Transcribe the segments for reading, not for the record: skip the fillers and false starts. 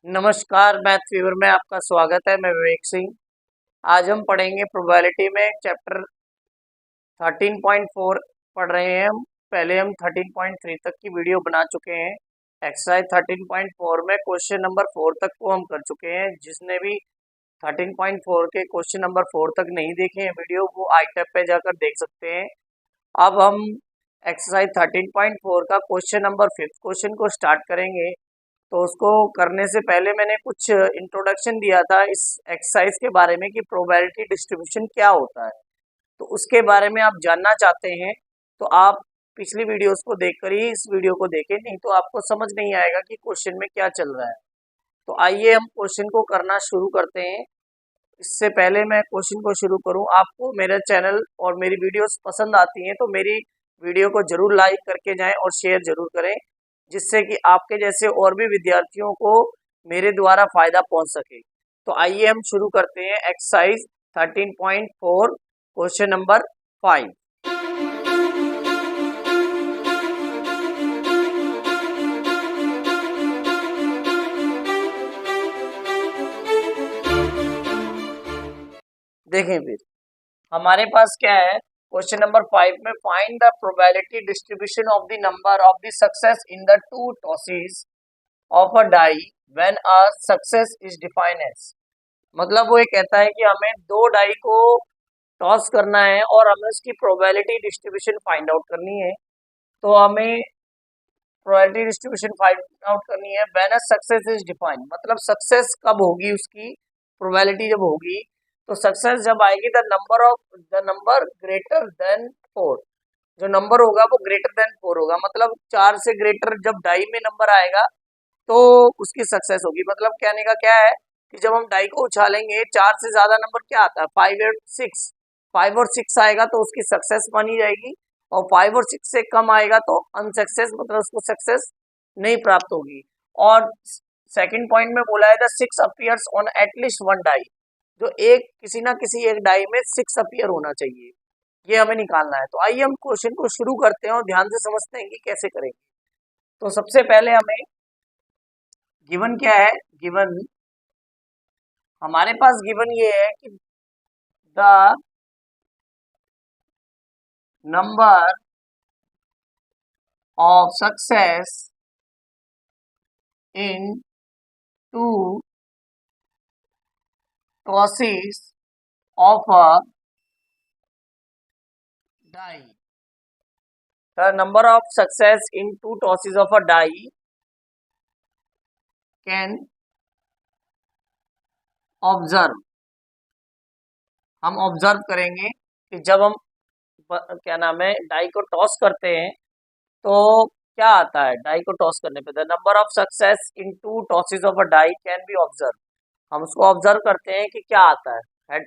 नमस्कार, math fever में आपका स्वागत है। मैं विवेक सिंह। आज हम पढ़ेंगे प्रोबेबिलिटी में चैप्टर 13.4 पढ़ रहे हैं हम। पहले हम 13.3 तक की वीडियो बना चुके हैं। एक्सरसाइज 13.4 में क्वेश्चन नंबर 4 तक को हम कर चुके हैं। जिसने भी 13.4 के क्वेश्चन नंबर 4 तक नहीं देखे हैं वीडियो, वो आई टैब पे जाकर देख सकते हैं। अब हम एक्सरसाइज 13.4 का क्वेश्चन नंबर 5 क्वेश्चन को स्टार्ट करेंगे। तो उसको करने से पहले मैंने कुछ इंट्रोडक्शन दिया था इस एक्सरसाइज के बारे में कि प्रोबेबिलिटी डिस्ट्रीब्यूशन क्या होता है। तो उसके बारे में आप जानना चाहते हैं तो आप पिछली वीडियोस को देखकर ही इस वीडियो को देखें, नहीं तो आपको समझ नहीं आएगा कि क्वेश्चन में क्या चल रहा है। तो आइए हम क्वेश्चन को करना शुरू करते हैं। इससे पहले मैं क्वेश्चन को शुरू करूं, आपको मेरा चैनल और मेरी वीडियोस पसंद आती हैं तो मेरी वीडियो को जरूर लाइक करके जाएं और शेयर जरूर करें, जिससे कि आपके जैसे और भी विद्यार्थियों को मेरे द्वारा फायदा पहुंच सके। तो आइए हम शुरू करते हैं एक्सरसाइज 13.4 क्वेश्चन नंबर 5। देखें फिर हमारे पास क्या है। क्वेश्चन नंबर 5 में find the probability distribution of the number of the success in the two tosses of a die when a success is defined as. मतलब वो ये कहता है कि हमें दो डाई को टॉस करना है और हमें उसकी प्रोबेबिलिटी डिस्ट्रीब्यूशन फाइंड आउट करनी है। तो हमें प्रोबेबिलिटी डिस्ट्रीब्यूशन फाइंड आउट करनी है when a success is defined, मतलब सक्सेस कब होगी, उसकी प्रोबेबिलिटी जब होगी। तो सक्सेस जब आएगी द नंबर ग्रेटर देन 4, जो नंबर होगा वो ग्रेटर देन 4 होगा। मतलब 4 से ग्रेटर जब डाई में नंबर आएगा तो उसकी सक्सेस होगी। मतलब कहने का क्या है कि जब हम डाई को उछालेंगे 4 से ज्यादा नंबर क्या आता है, 5 और 6, 5 और 6 आएगा तो उसकी सक्सेस मानी जाएगी, और 5 और 6 से कम आएगा तो अनसक्सेस, मतलब उसको सक्सेस नहीं प्राप्त होगी। और सेकंड पॉइंट में बोला है the 6 appears on at least one die, जो एक किसी ना किसी एक डाई में 6 अपीयर होना चाहिए, ये हमें निकालना है। तो आइए हम क्वेश्चन को शुरू करते हैं और ध्यान से समझते हैं कि कैसे करेंगे। तो सबसे पहले हमें गिवन क्या है, गिवन हमारे पास गिवन ये है कि the number of success in two tosses of a die, the number of success in two tosses of a die can observe. हम ऑब्जर्व करेंगे कि जब हम क्या नाम है डाई को टॉस करते हैं तो क्या आता है। डाई को टॉस करने पे the number of success in two tosses of a die can be observe, हम उसको ऑब्जर्व करते हैं कि क्या आता है हेड।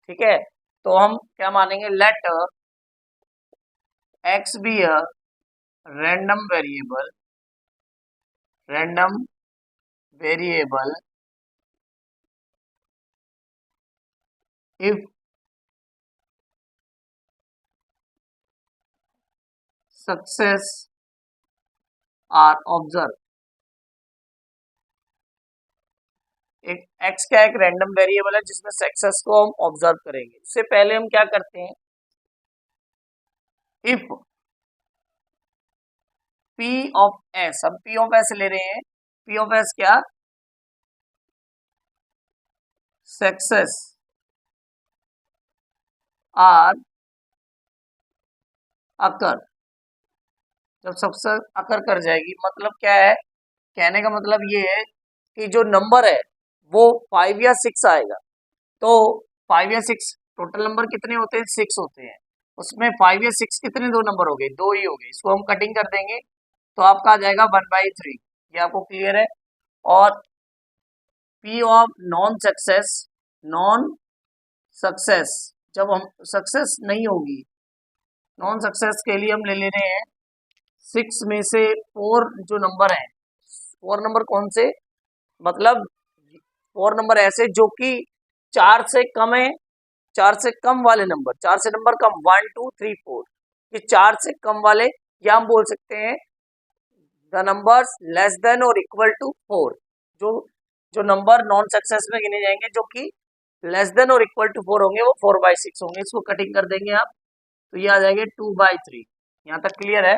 ठीक है, तो हम क्या मानेंगे, let X be a random variable, random variable if success are observe. एक एक्स क्या एक रैंडम वेरिएबल है जिसमें सक्सेस को हम ऑब्जर्व करेंगे। उससे पहले हम क्या करते हैं, इफ पी ऑफ एस, हम पी ऑफ एस ले रहे हैं। पी ऑफ एस क्या, सक्सेस आर अकर, जब सक्सेस अकर कर जाएगी, मतलब क्या है, कहने का मतलब ये है कि जो नंबर है वो 5 या 6 आएगा। तो 5 या 6 टोटल नंबर कितने होते हैं, 6 होते हैं। उसमें 5 या 6 कितने, दो नंबर हो गए, दो ही हो गए। इसको हम कटिंग कर देंगे तो आपका आ जाएगा 1/3। ये आपको क्लियर है। और P of non success, non success जब हम सक्सेस नहीं होगी, नॉन सक्सेस के लिए हम ले रहे हैं 6 में से 4 जो नंबर है। 4 नंबर कौन से, मतलब 4 नंबर ऐसे जो कि 4 से कम है, 4 से कम वाले नंबर, 4 से नंबर कम, 1 2 3 4, ये 4 से कम वाले, या हम बोल सकते हैं द नंबर्स लेस देन और इक्वल टू 4, जो जो नंबर नॉन सक्सेस में गिने जाएंगे जो कि लेस देन और इक्वल टू 4 होंगे वो 4/6 होंगे। इसको कटिंग कर देंगे आप तो ये आ जाएंगे 2/3। यहाँ तक क्लियर है?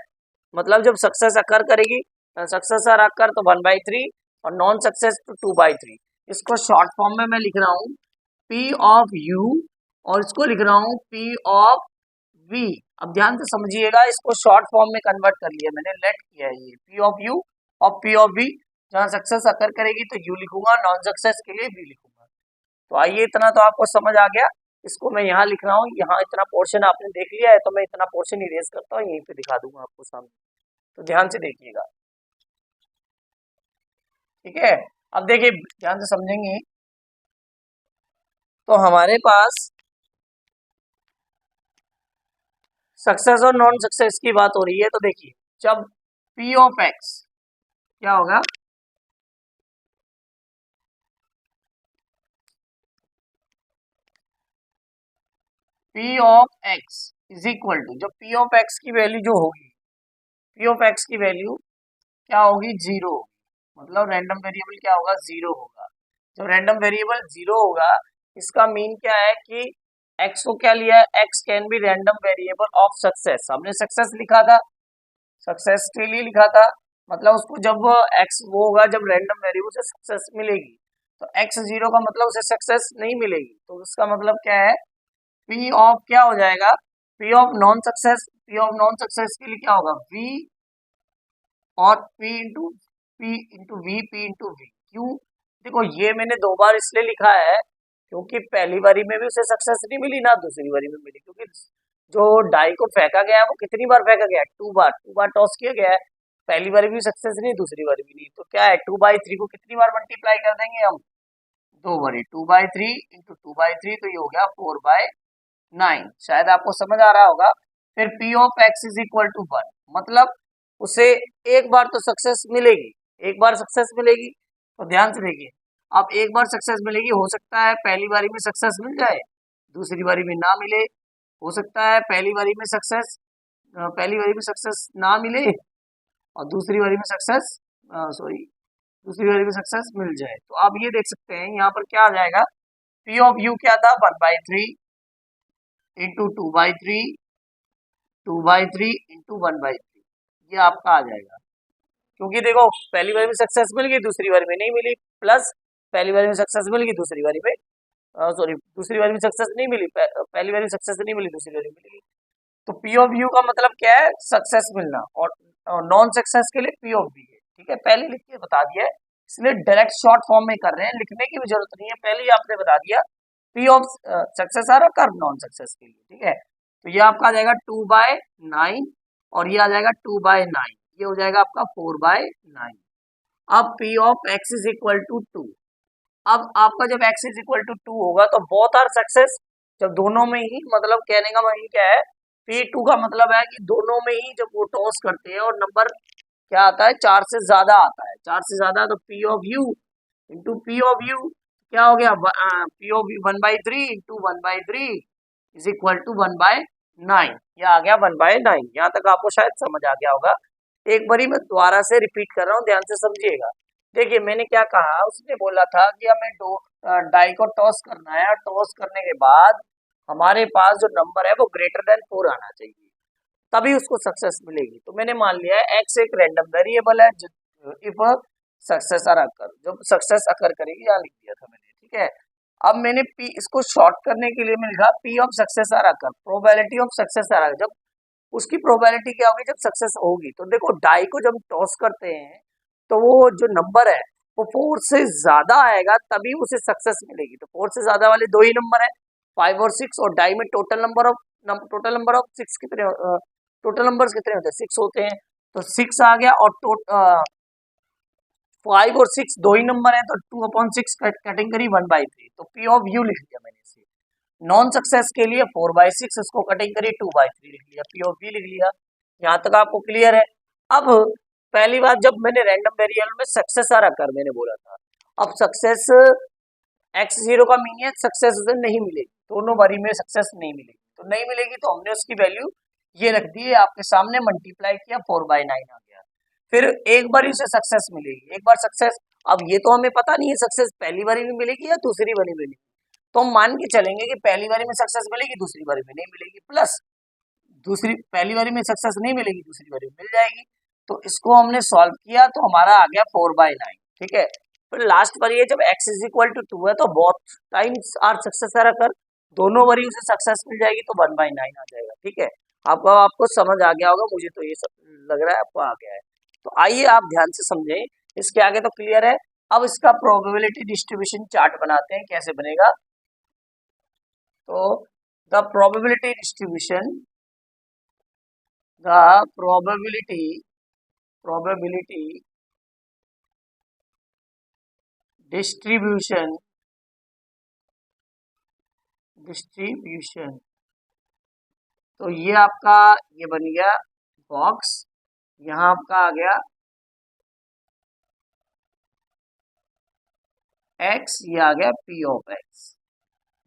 मतलब जब सक्सेस अकर करेगी, सक्सेस आर अकर तो 1/3 और नॉन सक्सेस तो 2/3। इसको शॉर्ट फॉर्म में मैं लिख रहा हूँ P ऑफ U और इसको लिख रहा हूँ P ऑफ V। अब ध्यान से समझिएगा, इसको शॉर्ट फॉर्म में कन्वर्ट कर लिया मैंने, लेट किया है ये P ऑफ U और P ऑफ V। जहाँ सक्सेस अकर करेगी तो U लिखूंगा, नॉन सक्सेस के लिए V लिखूंगा। तो आइए, इतना तो आपको समझ आ गया। इसको मैं यहाँ लिख रहा हूँ, यहाँ इतना पोर्शन आपने देख लिया है तो मैं इतना पोर्शन इरेज करता हूँ, यहीं पे दिखा दूंगा आपको सामने। तो ध्यान से देखिएगा, ठीक है? अब देखिए ध्यान से समझेंगे तो हमारे पास सक्सेस और नॉन सक्सेस की बात हो रही है। तो देखिए जब P ऑफ X क्या होगा, P of X is equal to, जब P ऑफ X की वैल्यू जो होगी, P ऑफ X की वैल्यू क्या होगी, 0 होगी। मतलब रैंडम वेरिएबल क्या होगा, 0 होगा। जब रैंडम वेरिएबल 0 होगा इसका मीन क्या है कि x को क्या लिया है, x can be random variable of success. हमने सक्सेस लिखा था, सक्सेस के लिए लिखा था, मतलब उसको जब x वो होगा जब रैंडम वेरिएबल से सक्सेस मिलेगी, तो x 0 का मतलब उसे सक्सेस नहीं मिलेगी। तो उसका मतलब क्या है, P ऑफ क्या हो जाएगा, P of non success, P of non success के लिए क्या होगा, V और P इंटू V क्यों? देखो ये मैंने 2 बार इसलिए लिखा है क्योंकि पहली बारी में भी उसे सक्सेस नहीं मिली ना दूसरी बारी में मिली, क्योंकि जो डाई को फेंका गया है वो कितनी बार फेंका गया है, 2 बार टॉस किया गया है। पहली बारी भी सक्सेस नहीं, दूसरी बारी भी नहीं, तो क्या है 2/3 को कितनी बार मल्टीप्लाई कर देंगे हम, 2 बारी। 2/3 इंटू 2/3 तो ये हो गया 4/9। शायद आपको समझ आ रहा होगा। फिर P of X is equal to 1, मतलब उसे एक बार तो सक्सेस मिलेगी, एक बार सक्सेस मिलेगी। तो ध्यान से देखिए, अब एक बार सक्सेस मिलेगी, हो सकता है पहली बारी में सक्सेस मिल जाए, दूसरी बारी में ना मिले। हो सकता है पहली बारी में सक्सेस ना मिले और दूसरी बारी में सक्सेस सॉरी दूसरी बारी में सक्सेस मिल जाए। तो आप ये देख सकते हैं यहाँ पर क्या आ जाएगा, P ऑफ U क्या था, 1/3 इंटू 2/3 इंटू 1/3, ये आपका आ जाएगा। क्योंकि देखो पहली बार में सक्सेस मिल गई, दूसरी बार में नहीं मिली, प्लस पहली बार में सक्सेस मिल गई, दूसरी बार में दूसरी बार में सक्सेस नहीं मिली, पहली बार में सक्सेस नहीं मिली, दूसरी बार में मिली। तो P ऑफ U का मतलब क्या है, सक्सेस मिलना, और नॉन सक्सेस के लिए P ऑफ V है। ठीक है, पहले लिख के बता दिया है, इसलिए डायरेक्ट शॉर्ट फॉर्म में कर रहे हैं, लिखने की भी जरूरत नहीं है, पहले ही आपने बता दिया P ऑफ सक्सेस आ रहा कर नॉन सक्सेस के लिए। ठीक है, तो ये आपका आ जाएगा 2/9 और ये आ जाएगा 2/9, ये हो जाएगा आपका 4/9। अब P of X is equal to 2। अब आपका जब X इज इक्वल टू 2 होगा तो बोथ आर सक्सेस, जब दोनों में ही, मतलब कहने का मतलब क्या है, P2 का मतलब है कि दोनों में ही जब वो टॉस करते हैं और नंबर क्या आता है, 4 से ज्यादा आता है, 4 से ज्यादा, तो P of U into P of U क्या हो गया, P of 1/3 into 1/3 is equal to 1/9। यह आ गया 1/9। यहाँ तक आपको शायद समझ आ गया होगा। एक बारी मैं दोबारा से रिपीट कर रहा हूँ, ध्यान से समझिएगा। देखिए मैंने क्या कहा, उसने बोला था कि हमें डाई को टॉस करना है, और टॉस करने के बाद हमारे पास जो नंबर है वो ग्रेटर देन 4 आना चाहिए, तभी उसको सक्सेस मिलेगी। तो मैंने मान लिया है एक्स एक रैंडम वेरिएबल है, इफ सक्सेस आर अकर, जब सक्सेस अकर करेगी, यहाँ लिख दिया था मैंने। ठीक है, अब मैंने P इसको शॉर्ट करने के लिए मैं लिखा P of success are occur, probability of success are occur, जब उसकी प्रोबेबिलिटी क्या होगी, जब सक्सेस होगी। तो देखो डाई को जब टॉस करते हैं तो वो जो नंबर है वो 4 से ज्यादा आएगा, तभी उसे सक्सेस मिलेगी। तो 4 से ज्यादा वाले 2 ही नंबर है, 5 और 6, और डाई में टोटल नंबर ऑफ 6 कितने, टोटल नंबर्स कितने होते हैं, 6 होते हैं। तो 6 आ गया, और 5 और 6 दो ही नंबर है, तो 2/6 कटिंग करी 1/3, तो P ऑफ U लिख दिया मैंने इसे। नॉन सक्सेस के लिए 4/6, इसको कटिंग करी 2/3 लिख लिया, P ऑफ V लिख लिया। यहाँ तक आपको क्लियर है। अब पहली बार जब मैंने रैंडम वेरिएबल में सक्सेस आ रहा कर मैंने बोला था, अब सक्सेस x0 का मीन है सक्सेस उसे नहीं मिलेगी, दोनों बारी में सक्सेस नहीं मिलेगी, तो नहीं मिलेगी तो हमने उसकी वैल्यू ये रख दी है आपके सामने, मल्टीप्लाई किया 4/9 आ गया। फिर एक बार उसे सक्सेस मिलेगी, एक बार सक्सेस, अब ये तो हमें पता नहीं है सक्सेस पहली बारी में मिलेगी या दूसरी बारी में मिलेगी, तो हम मान के चलेंगे कि पहली बारी में सक्सेस मिलेगी, दूसरी बारी में नहीं मिलेगी, प्लस दूसरी पहली बारी में सक्सेस नहीं मिलेगी, दूसरी बारी में मिल जाएगी। तो इसको हमने सॉल्व किया तो हमारा आ गया 4/9। ठीक है, फिर लास्ट बारी है जब x इज इक्वल टू 2 है तो बोथ टाइम्स आर सक्सेस है, अगर दोनों बारी उसे सक्सेस मिल जाएगी तो 1/9 आ जाएगा। ठीक है, आपको समझ आ गया होगा, मुझे तो ये सब लग रहा है आपको आ गया है। तो आइए आप ध्यान से समझें, इसके आगे तो क्लियर है। अब इसका प्रोबेबिलिटी डिस्ट्रीब्यूशन चार्ट बनाते हैं, कैसे बनेगा। तो the probability distribution, the probability distribution तो ये आपका ये बन गया बॉक्स, यहाँ आपका आ गया x, ये आ गया p ऑफ x,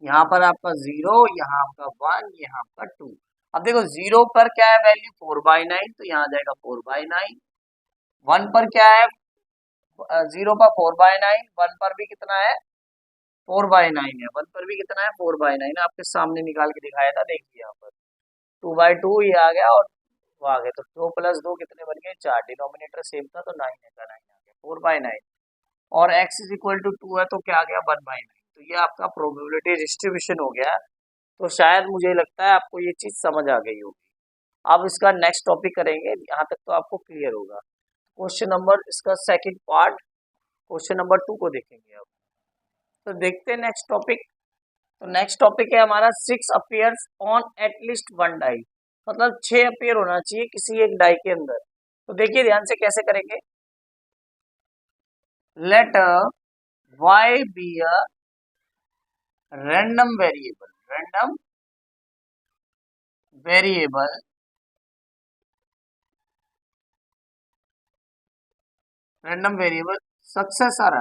यहाँ पर आपका 0, यहाँ आपका 1, यहाँ आपका 2। अब देखो 0 पर क्या है वैल्यू 4/9, तो यहाँ आ जाएगा 4/9। 1 पर क्या है 0 पर 4/9, 1 पर भी कितना है 4/9 है, 1 पर भी कितना है 4/9, आपके सामने निकाल के दिखाया था, देखिए यहाँ पर 2/2 ये आ गया और वो आ गया, तो 2 + 2 कितने बन गए 4, डिनोमिनेटर सेम था तो 9 का 9 आ गया 4/9, और x इज इक्वल टू 2 है तो क्या आ गया 1/9। तो ये आपका प्रोबेबिलिटी डिस्ट्रीब्यूशन हो गया। तो शायद मुझे लगता है आपको ये चीज समझ आ गई होगी। अब इसका नेक्स्ट टॉपिक करेंगे, यहाँ तक तो आपको क्लियर होगा। क्वेश्चन नंबर इसका सेकंड पार्ट, क्वेश्चन नंबर 2 को देखेंगे अब। तो देखते हैं नेक्स्ट टॉपिक। तो नेक्स्ट टॉपिक है हमारा 6 अपीयर्स ऑन एटलीस्ट 1 डाई, मतलब 6 अपीयर होना चाहिए किसी एक डाई के अंदर। तो देखिए ध्यान से कैसे करेंगे। Let y be a random variable, success are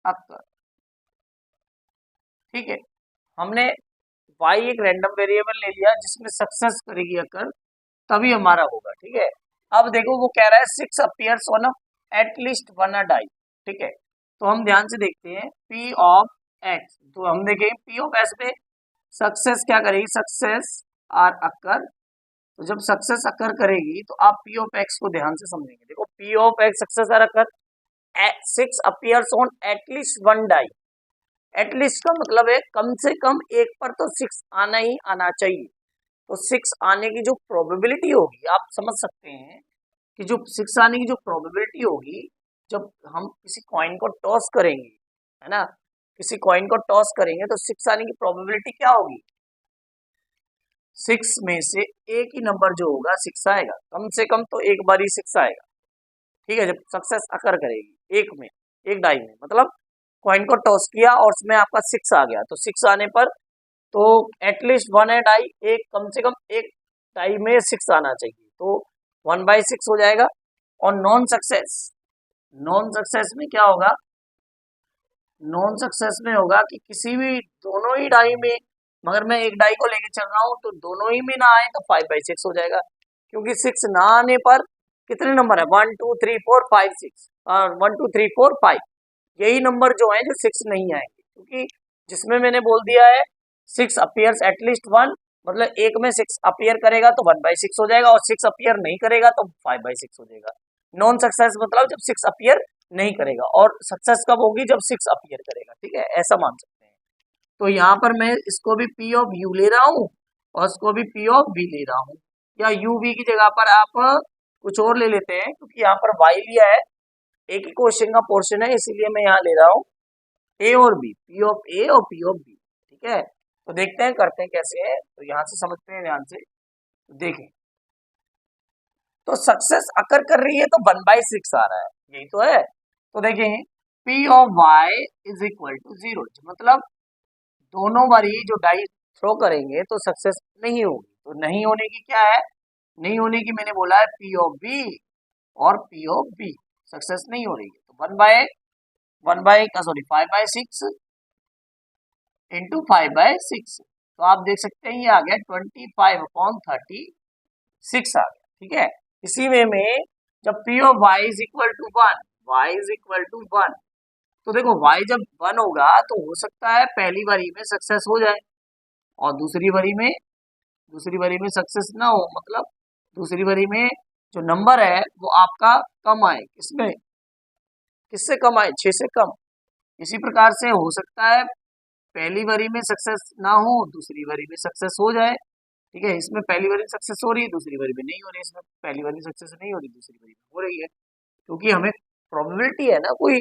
occur. ठीक है, हमने y एक रैंडम वेरिएबल ले लिया जिसमें सक्सेस करेगी अकर, तभी हमारा होगा। ठीक है, अब देखो वो कह रहा है 6 अपीयर्स ऑन एटलीस्ट 1 डाई। ठीक है, तो हम ध्यान से देखते हैं p ऑफ x, तो हम देखें p ऑफ s पे सक्सेस क्या करेगी, सक्सेस आर अकर। तो जब सक्सेस अकर करेगी तो आप p ऑफ x को ध्यान से समझेंगे। देखो p of x success are occur 6 appears on at least 1 die. At least का मतलब है कम से कम एक पर तो 6 आना ही आना चाहिए। तो 6 आने की जो प्रोबेबिलिटी होगी, आप समझ सकते हैं कि जो 6 आने की जो प्रोबेबिलिटी होगी, जब हम किसी कॉइन को टॉस करेंगे, है ना, किसी कॉइन को टॉस करेंगे तो 6 आने की प्रोबेबिलिटी क्या होगी, 6 में से एक ही नंबर जो होगा 6 आएगा, कम से कम तो एक बार ही 6 आएगा। ठीक है, जब सक्सेस अकर करेगी एक में, एक डाई में, मतलब कॉइन को टॉस किया और उसमें आपका 6 आ गया, तो 6 आने पर तो एटलीस्ट 1 है डाई, एक कम से कम एक डाई में 6 आना चाहिए, तो 1/6 हो जाएगा। और नॉन सक्सेस में क्या होगा, नॉन सक्सेस में होगा कि किसी भी दोनों ही डाई में, मगर मैं एक डाई को लेके चल रहा हूं तो दोनों ही में ना आए तो 5/6 हो जाएगा, क्योंकि 6 ना आने पर कितने नंबर है 1 2 3 4 5 6 और 1 2 3 4 5, यही नंबर जो है जो 6 नहीं आएंगे, क्योंकि जिसमें मैंने बोल दिया है 6 अपीयर्स एटलीस्ट 1, मतलब एक में 6 अपीयर करेगा तो 1/6 हो जाएगा, और 6 अपीयर नहीं करेगा तो 5/6 हो जाएगा। नॉन सक्सेस मतलब जब 6 अपीयर नहीं करेगा, और सक्सेस कब होगी जब 6 अपीयर करेगा। ठीक है, ऐसा मान सकते हैं। तो यहाँ पर मैं इसको भी P ऑफ U ले रहा हूँ और इसको भी P ऑफ V ले रहा हूँ, या UV की जगह पर आप कुछ और ले लेते हैं, क्योंकि यहाँ पर Y लिया है, एक ही क्वेश्चन का पोर्शन है, इसीलिए मैं यहाँ ले रहा हूँ A और B, P ऑफ A और P ऑफ B। ठीक है, तो देखते हैं करते हैं कैसे है, तो यहाँ से समझते हैं ध्यान से, देखें। तो सक्सेस अकर कर रही है तो 1/6 आ रहा है, यही तो है। तो देखें P of Y is equal to 0, मतलब दोनों बारी जो डाई थ्रो करेंगे तो सक्सेस नहीं होगी, तो नहीं होने की क्या है, नहीं होने की मैंने बोला है P ऑफ B और P ऑफ B, सक्सेस नहीं हो रही है, तो 5/6 इंटू 5/6, तो आप देख सकते हैं ये आ गया 25/36 आ गया। ठीक है, इसी वे में जब P of y is equal to 1, y is equal to 1, तो देखो y जब 1 होगा तो हो सकता है पहली बारी में सक्सेस हो जाए और दूसरी बारी में सक्सेस ना हो, मतलब दूसरी बारी में जो नंबर है वो आपका कम आए, किससे कम आए, 6 से कम। इसी प्रकार से हो सकता है पहली बारी में सक्सेस ना हो, दूसरी बारी में सक्सेस हो जाए। ठीक है, इसमें पहली बारी सक्सेस हो रही है, दूसरी बारी में नहीं हो रही, इसमें पहली बारी सक्सेस नहीं हो रही, दूसरी बारी में हो रही है, क्योंकि हमें प्रोबेबिलिटी है ना, कोई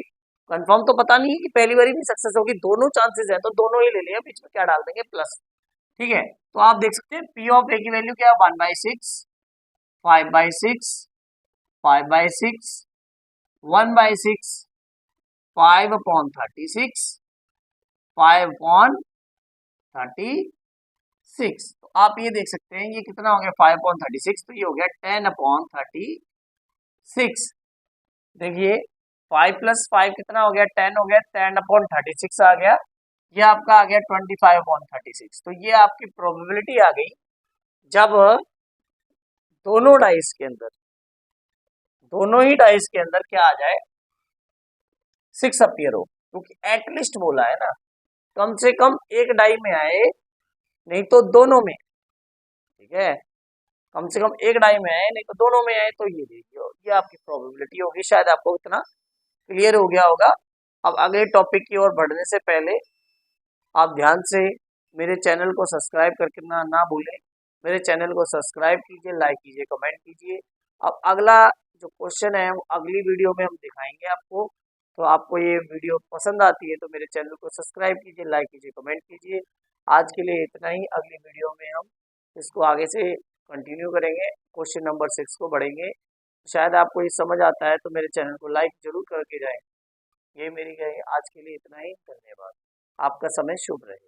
कंफर्म तो पता नहीं है कि पहली बारी में सक्सेस होगी, दोनों चांसेस है तो दोनों ही ले लिया, बीच में क्या डाल देंगे, प्लस। ठीक है, तो आप देख सकते हैं पी ऑफ ए की वैल्यू क्या है, 1/6, 5/6, 5/6, 1/6, 5/36, 5/36। तो आप ये देख सकते हैं ये कितना हो गया, 5/36, तो ये हो गया 10/36। देखिए 5 + 5 कितना हो गया, 10 हो गया, 10/36 आ गया, ये आपका आ गया 25/36। तो ये आपकी प्रोबेबिलिटी आ गई जब दोनों ही डाइस के अंदर क्या आ जाए, 6 अपीयर हो, क्योंकि एटलीस्ट बोला है ना, कम से कम एक डाई में आए, नहीं तो दोनों में। ठीक है, कम से कम एक डाई में आए, नहीं तो दोनों में आए, तो ये देखिए ये आपकी प्रोबेबिलिटी होगी। शायद आपको इतना क्लियर हो गया होगा। अब अगले टॉपिक की ओर बढ़ने से पहले आप ध्यान से मेरे चैनल को सब्सक्राइब करके ना भूलें। मेरे चैनल को सब्सक्राइब कीजिए, लाइक कीजिए, कमेंट कीजिए। अब अगला जो क्वेश्चन है वो अगली वीडियो में हम दिखाएंगे आपको। तो आपको ये वीडियो पसंद आती है तो मेरे चैनल को सब्सक्राइब कीजिए, लाइक कीजिए, कमेंट कीजिए। आज के लिए इतना ही, अगली वीडियो में हम इसको आगे से कंटिन्यू करेंगे, क्वेश्चन नंबर 6 को बढ़ेंगे। शायद आपको ये समझ आता है तो मेरे चैनल को लाइक जरूर करके जाएं। ये मेरी आज के लिए इतना ही, धन्यवाद। आपका समय शुभ रहे।